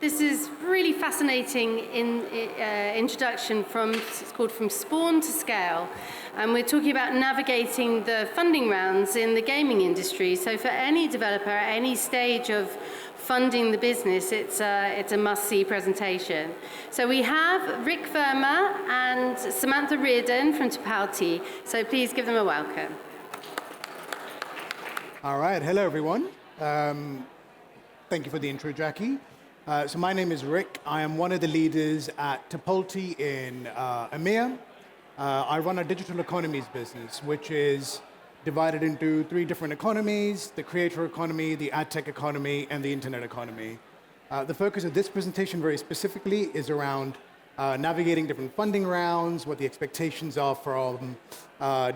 This is really fascinating introduction from, it's called From Spawn to Scale. And we're talking about navigating the funding rounds in the gaming industry. So for any developer at any stage of funding the business, it's a must-see presentation. So we have Rick Verma and Samantha Reardon from Tipalti. So please give them a welcome. All right, hello everyone. Thank you for the intro, Jackie. So my name is Rick. I am one of the leaders at Tipalti in EMEA. I run a digital economies business, which is divided into 3 different economies: the creator economy, the ad tech economy, and the internet economy. The focus of this presentation very specifically is around navigating different funding rounds, what the expectations are from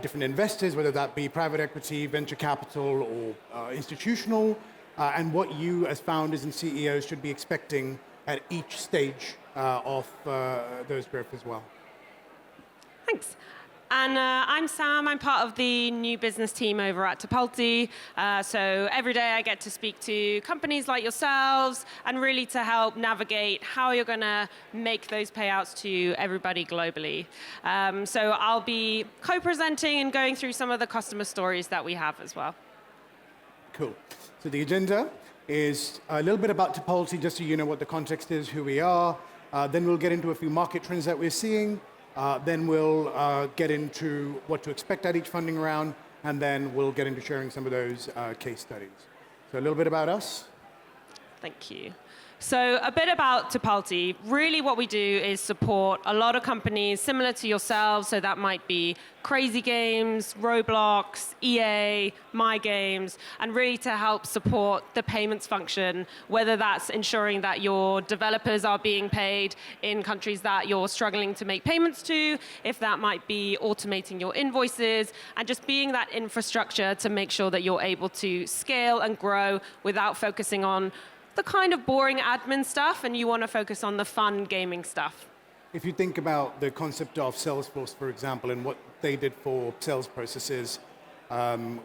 different investors, whether that be private equity, venture capital, or institutional, and what you as founders and CEOs should be expecting at each stage of those growth as well. Thanks. And I'm Sam. I'm part of the new business team over at Tipalti. So every day I get to speak to companies like yourselves and really to help navigate how you're going to make those payouts to everybody globally. So I'll be co-presenting and going through some of the customer stories that we have as well. Cool. So the agenda is a little bit about Tipalti, just so you know what the context is, who we are. Then we'll get into a few market trends that we're seeing. Then we'll get into what to expect at each funding round, and then we'll get into sharing some of those case studies. So a little bit about us. Thank you. So a bit about Tipalti. Really what we do is support a lot of companies similar to yourselves. So that might be Crazy Games, Roblox, EA, My Games, and really to help support the payments function, whether that's ensuring that your developers are being paid in countries that you're struggling to make payments to, if that might be automating your invoices, and just being that infrastructure to make sure that you're able to scale and grow without focusing on the kind of boring admin stuff, and you want to focus on the fun gaming stuff. If you think about the concept of Salesforce, for example, and what they did for sales processes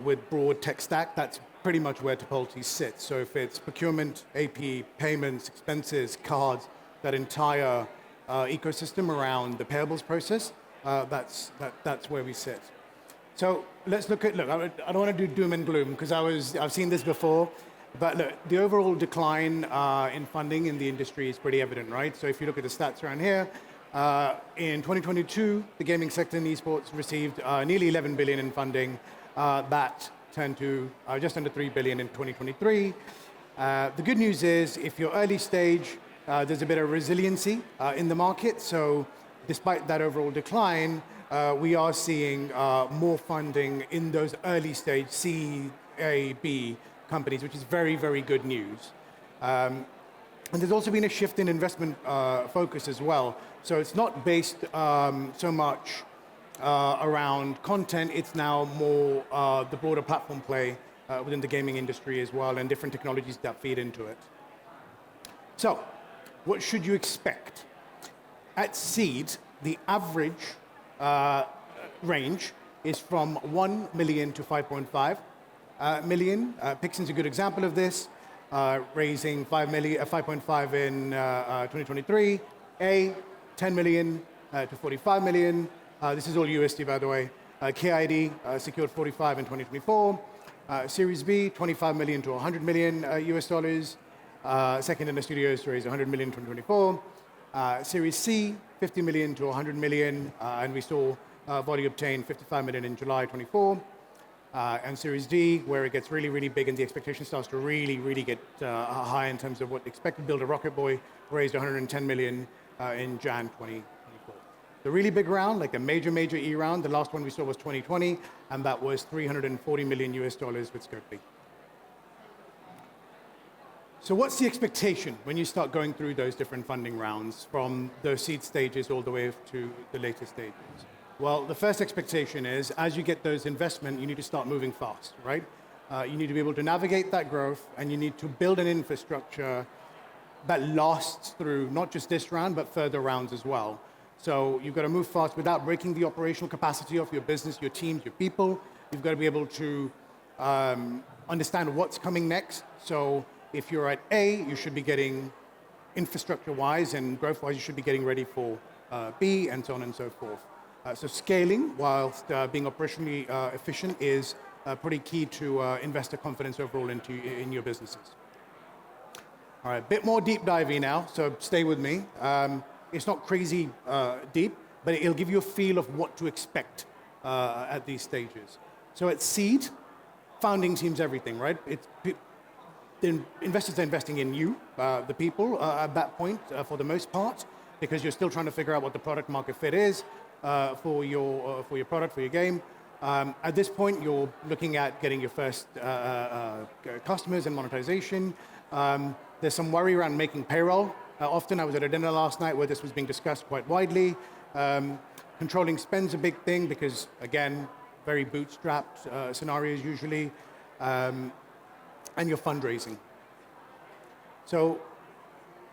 with broad tech stack, that's pretty much where Tipalti sits. So if it's procurement, AP, payments, expenses, cards, that entire ecosystem around the payables process, that's where we sit. So let's look, I don't want to do doom and gloom, because I've seen this before. But look, the overall decline in funding in the industry is pretty evident, right? So if you look at the stats around here, in 2022, the gaming sector in esports received nearly 11 billion in funding. That turned to just under 3 billion in 2023. The good news is, if you're early stage, there's a bit of resiliency in the market. So despite that overall decline, we are seeing more funding in those early stage C, A, B companies, which is very, very good news. And there's also been a shift in investment focus as well. So it's not based so much around content, it's now more the broader platform play within the gaming industry as well, and different technologies that feed into it. So, what should you expect? At seed, the average range is from 1 million to 5.5 million. Pixin's a good example of this, raising 5.5 in 2023. A, 10 million to 45 million. This is all USD, by the way. KID secured 45 in 2024. Series B, 25 million to 100 million US dollars. Second in the studios to raise 100 million in 2024. Series C, 50 million to 100 million, and we saw Volley obtain 55 million in July 24. And Series D, where it gets really, really big and the expectation starts to really, really get high in terms of what expected. Build a Rocket Boy raised 110 million in Jan 2024. The really big round, like a major E round, the last one we saw was 2020, and that was $340 million with Scope B. So what's the expectation when you start going through those different funding rounds from those seed stages all the way to the later stages? Well, the first expectation is as you get those investment, you need to start moving fast, right? You need to be able to navigate that growth, and you need to build an infrastructure that lasts through not just this round, but further rounds as well. So you've got to move fast without breaking the operational capacity of your business, your teams, your people. You've got to be able to understand what's coming next. So if you're at A, you should be getting infrastructure-wise and growth-wise, you should be getting ready for B, and so on and so forth. So scaling, whilst being operationally efficient, is pretty key to investor confidence overall in your businesses. All right, a bit more deep diving now, so stay with me. It's not crazy deep, but it'll give you a feel of what to expect at these stages. So at seed, founding team's everything, right? The investors are investing in you, the people, at that point, for the most part, because you're still trying to figure out what the product market fit is for your product, for your game. At this point, you're looking at getting your first customers and monetization. There's some worry around making payroll. Often, I was at a dinner last night where this was being discussed quite widely. Controlling spend's a big thing because, again, very bootstrapped scenarios usually. And your fundraising. So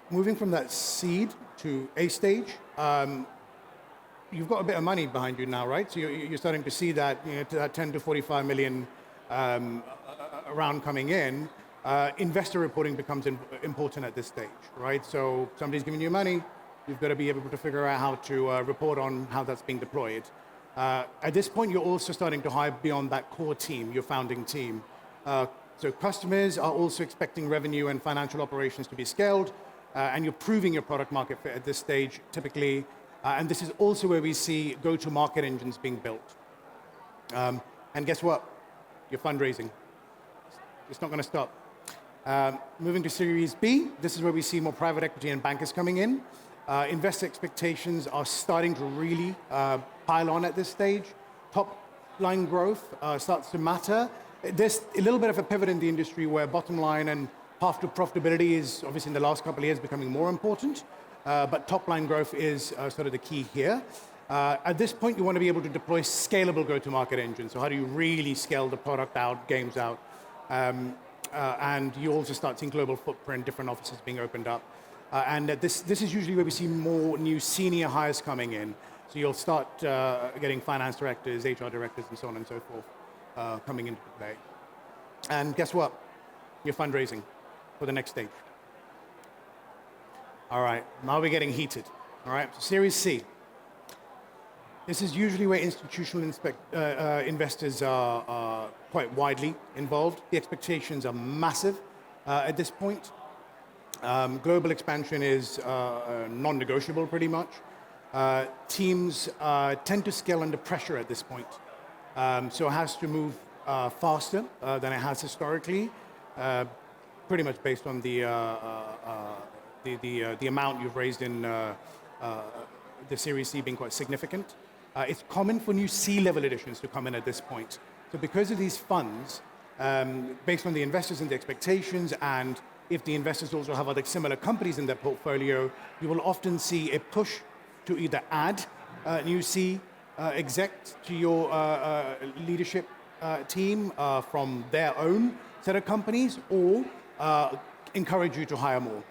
moving from that seed to A stage, you've got a bit of money behind you now, right? So you're starting to see that, to that 10 to 45 million round coming in. Investor reporting becomes important at this stage, right? So somebody's giving you money, you've got to be able to figure out how to report on how that's being deployed. At this point, you're also starting to hire beyond that core team, your founding team. So customers are also expecting revenue and financial operations to be scaled, and you're proving your product market fit at this stage, typically. And this is also where we see go-to-market engines being built. And guess what? You're fundraising. It's not going to stop. Moving to Series B, this is where we see more private equity and bankers coming in. Investor expectations are starting to really pile on at this stage. Top-line growth starts to matter. There's a little bit of a pivot in the industry where bottom line and path to profitability is obviously in the last couple of years becoming more important, but top line growth is sort of the key here. At this point, you want to be able to deploy scalable go-to-market engines. So how do you really scale the product out, games out? And you also start seeing global footprint, different offices being opened up. And this is usually where we see more new senior hires coming in. So you'll start getting finance directors, HR directors, and so on and so forth. Coming into play. And guess what? You're fundraising for the next stage. All right, now we're getting heated. All right, so Series C. This is usually where institutional investors are quite widely involved. The expectations are massive at this point. Global expansion is non-negotiable pretty much. Teams tend to scale under pressure at this point. So it has to move faster than it has historically, pretty much based on the amount you've raised in the Series C being quite significant. It's common for new C-level additions to come in at this point. So because of these funds, based on the investors and the expectations, and if the investors also have other similar companies in their portfolio, you will often see a push to either add new C exec to your leadership team from their own set of companies, or encourage you to hire more.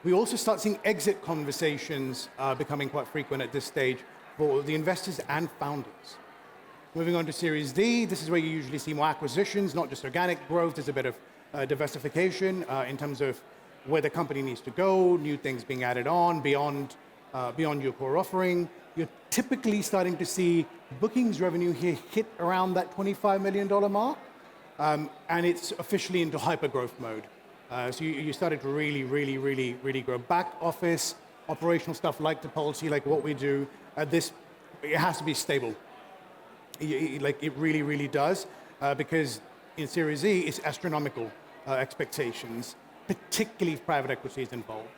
We also start seeing exit conversations becoming quite frequent at this stage for the investors and founders. Moving on to Series D, this is where you usually see more acquisitions, not just organic growth. There's a bit of diversification in terms of where the company needs to go, new things being added on beyond your core offering. You're typically starting to see bookings revenue here hit around that $25 million mark, and it's officially into hyper-growth mode. So you started to really grow. Back office, operational stuff like Tipalti, like what we do, it has to be stable. It really does, because in Series E, it's astronomical expectations, particularly if private equity is involved.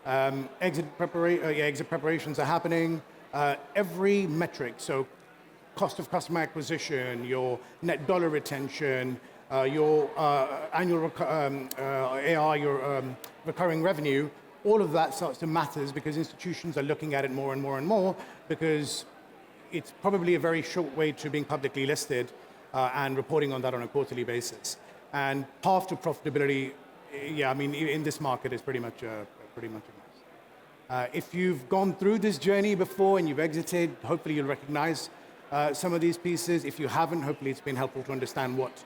Exit preparations are happening. Every metric, so cost of customer acquisition, your net dollar retention, your annual AR, your recurring revenue, all of that starts to matter because institutions are looking at it more and more and more because it's probably a very short way to being publicly listed and reporting on that on a quarterly basis. And path to profitability, yeah, I mean, in this market is pretty much a must. If you've gone through this journey before and you've exited, hopefully you'll recognize some of these pieces. If you haven't, hopefully it's been helpful to understand what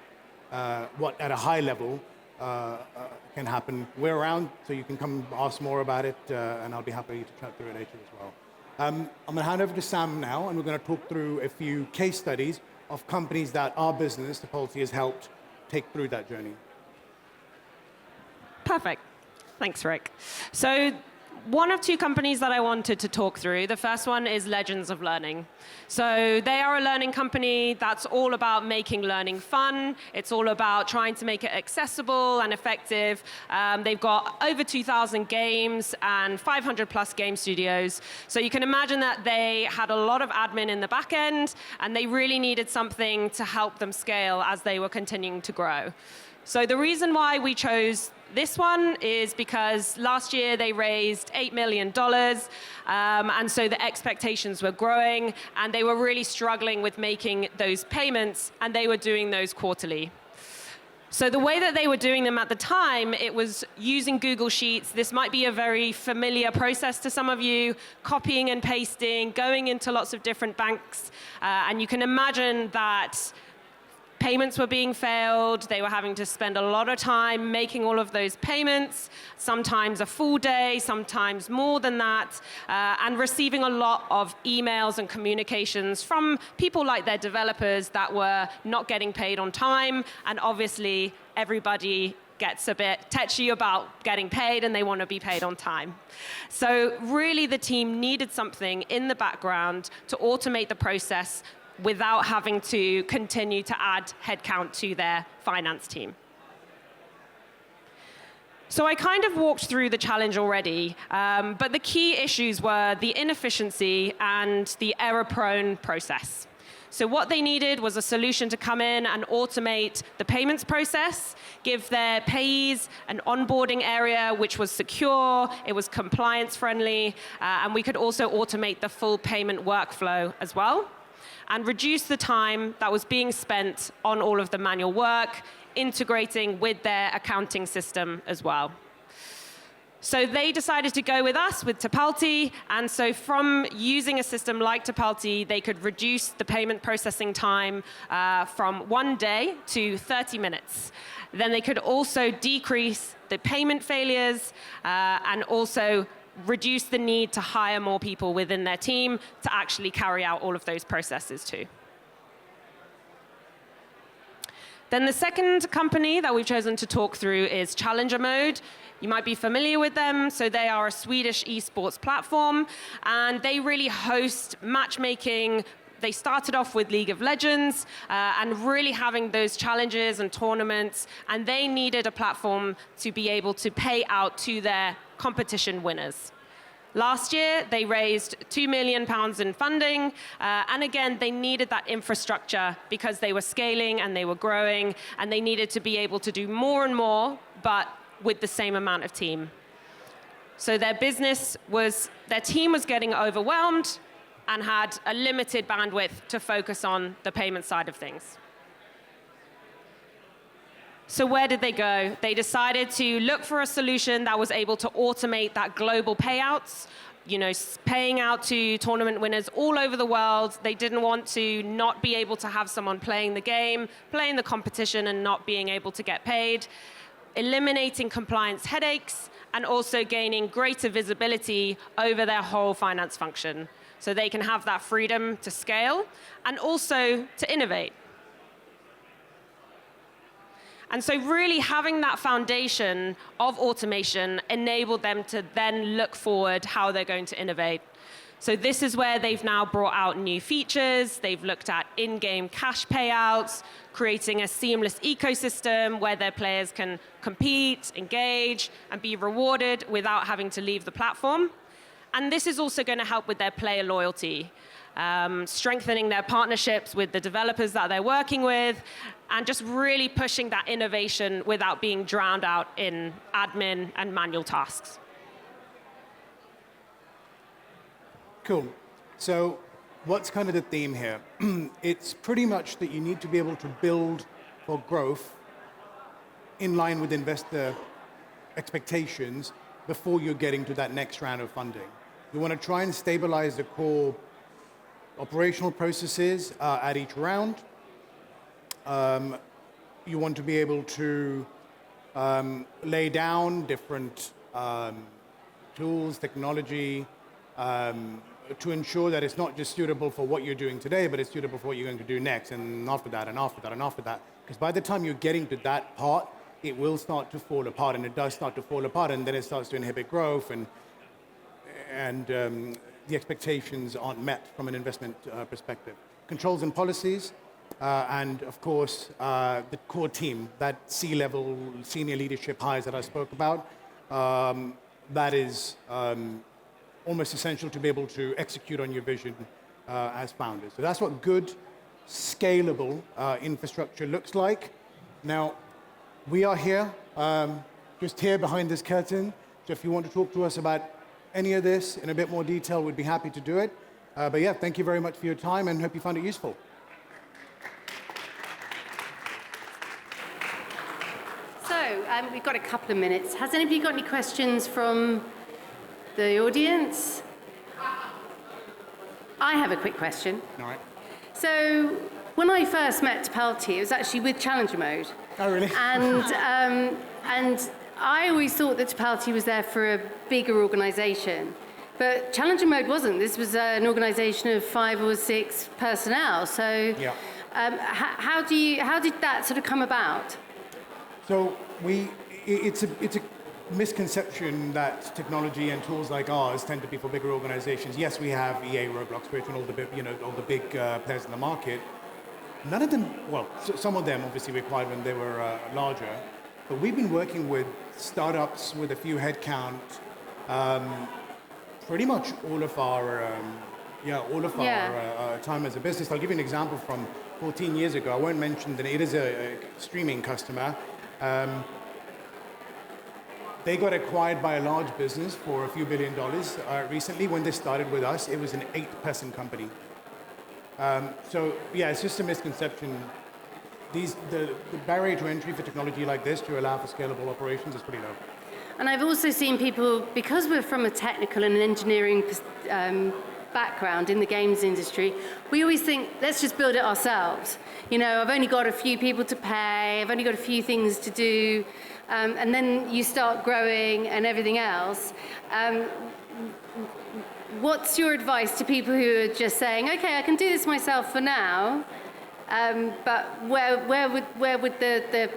at a high level can happen. We're around, so you can come ask more about it, and I'll be happy to chat through it later as well. I'm going to hand over to Sam now, and we're going to talk through a few case studies of companies that our business, Tipalti, has helped take through that journey. Perfect. Thanks, Rick. So one of two companies that I wanted to talk through. The first one is Legends of Learning. So they are a learning company that's all about making learning fun. It's all about trying to make it accessible and effective. They've got over 2,000 games and 500 plus game studios. So you can imagine that they had a lot of admin in the back end, and they really needed something to help them scale as they were continuing to grow. So the reason why we chose this one is because last year they raised $8 million, and so the expectations were growing, and they were really struggling with making those payments, and they were doing those quarterly. So the way that they were doing them at the time, it was using Google Sheets. This might be a very familiar process to some of you, copying and pasting, going into lots of different banks, and you can imagine that payments were being failed. They were having to spend a lot of time making all of those payments, sometimes a full day, sometimes more than that, and receiving a lot of emails and communications from people like their developers that were not getting paid on time. And obviously, everybody gets a bit touchy about getting paid, and they want to be paid on time. So really, the team needed something in the background to automate the process without having to continue to add headcount to their finance team. So I kind of walked through the challenge already, but the key issues were the inefficiency and the error-prone process. So what they needed was a solution to come in and automate the payments process, give their payees an onboarding area which was secure, it was compliance-friendly, and we could also automate the full payment workflow as well, and reduce the time that was being spent on all of the manual work, integrating with their accounting system as well. So they decided to go with us, with Tipalti, and so from using a system like Tipalti, they could reduce the payment processing time from 1 day to 30 minutes. Then they could also decrease the payment failures and also reduce the need to hire more people within their team to actually carry out all of those processes too. Then the second company that we've chosen to talk through is Challenger Mode. You might be familiar with them. So they are a Swedish esports platform, and they really host matchmaking. They started off with League of Legends and really having those challenges and tournaments, and they needed a platform to be able to pay out to their competition winners. Last year, they raised £2 million in funding, and again, they needed that infrastructure because they were scaling and they were growing, and they needed to be able to do more and more, but with the same amount of team. So their team was getting overwhelmed and had a limited bandwidth to focus on the payment side of things. So where did they go? They decided to look for a solution that was able to automate that global payouts, paying out to tournament winners all over the world. They didn't want to not be able to have someone playing the game, playing the competition, and not being able to get paid, eliminating compliance headaches, and also gaining greater visibility over their whole finance function, so they can have that freedom to scale and also to innovate. And so really having that foundation of automation enabled them to then look forward how they're going to innovate. So this is where they've now brought out new features. They've looked at in-game cash payouts, creating a seamless ecosystem where their players can compete, engage, and be rewarded without having to leave the platform. And this is also going to help with their player loyalty, strengthening their partnerships with the developers that they're working with, and just really pushing that innovation without being drowned out in admin and manual tasks. Cool. So what's kind of the theme here? It's pretty much that you need to be able to build for growth in line with investor expectations before you're getting to that next round of funding. You want to try and stabilize the core operational processes at each round. You want to be able to lay down different tools, technology, to ensure that it's not just suitable for what you're doing today, but it's suitable for what you're going to do next, and after that, and after that, and after that. Because by the time you're getting to that part, it will start to fall apart, and it does start to fall apart, and then it starts to inhibit growth, and the expectations aren't met from an investment perspective. Controls and policies, and of course, the core team, that C-level senior leadership hires that I spoke about, that is almost essential to be able to execute on your vision as founders. So that's what good, scalable infrastructure looks like. Now, we are here, just here behind this curtain. So if you want to talk to us about any of this in a bit more detail, we'd be happy to do it. But yeah, thank you very much for your time and hope you found it useful. So we've got a couple of minutes. Has anybody got any questions from the audience? I have a quick question. All right. So when I first met Tipalti, it was actually with Challenger Mode. Oh, really? And I always thought that Tipalti was there for a bigger organization. But Challenger Mode wasn't. This was an organization of 5 or 6 personnel. So Yeah. how did that sort of come about? So it's a misconception that technology and tools like ours tend to be for bigger organizations. Yes, we have EA, Roblox, Twitch, and all the big players in the market. None of them, well, some of them obviously required when they were larger, but we've been working with startups with a few headcount pretty much all of our time as a business. I'll give you an example from 14 years ago. I won't mention that it is a streaming customer. They got acquired by a large business for a few $1 billion recently. When they started with us, it was an 8-person company. So yeah, it's just a misconception. The barrier to entry for technology like this to allow for scalable operations is pretty low. And I've also seen people, because we're from a technical and an engineering background in the games industry, we always think, let's just build it ourselves. You know, I've only got a few people to pay, I've only got a few things to do, and then you start growing and everything else. What's your advice to people who are just saying, okay, I can do this myself for now, but where would the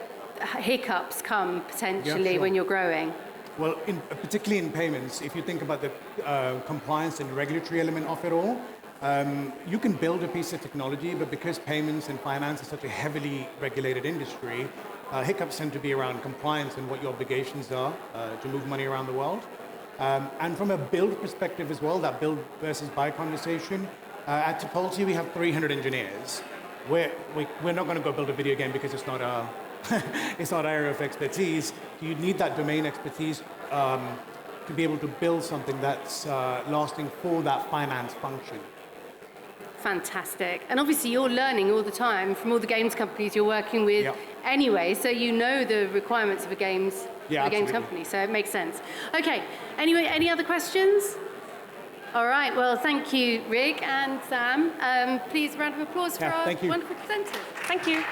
hiccups come potentially when you're growing? Well, particularly in payments, if you think about the compliance and regulatory element of it all, you can build a piece of technology, but because payments and finance is such a heavily regulated industry, hiccups tend to be around compliance and what your obligations are to move money around the world. And from a build perspective as well, that build versus buy conversation, at Tipalti we have 300 engineers. We're not going to go build a video game because it's not our it's not our area of expertise. You need that domain expertise to be able to build something that's lasting for that finance function. Fantastic. And obviously you're learning all the time from all the games companies you're working with anyway, so you know the requirements of a games company, so it makes sense. Okay, anyway, any other questions? All right, well, thank you, Rig and Sam. Please, a round of applause for our wonderful presenters. Thank you.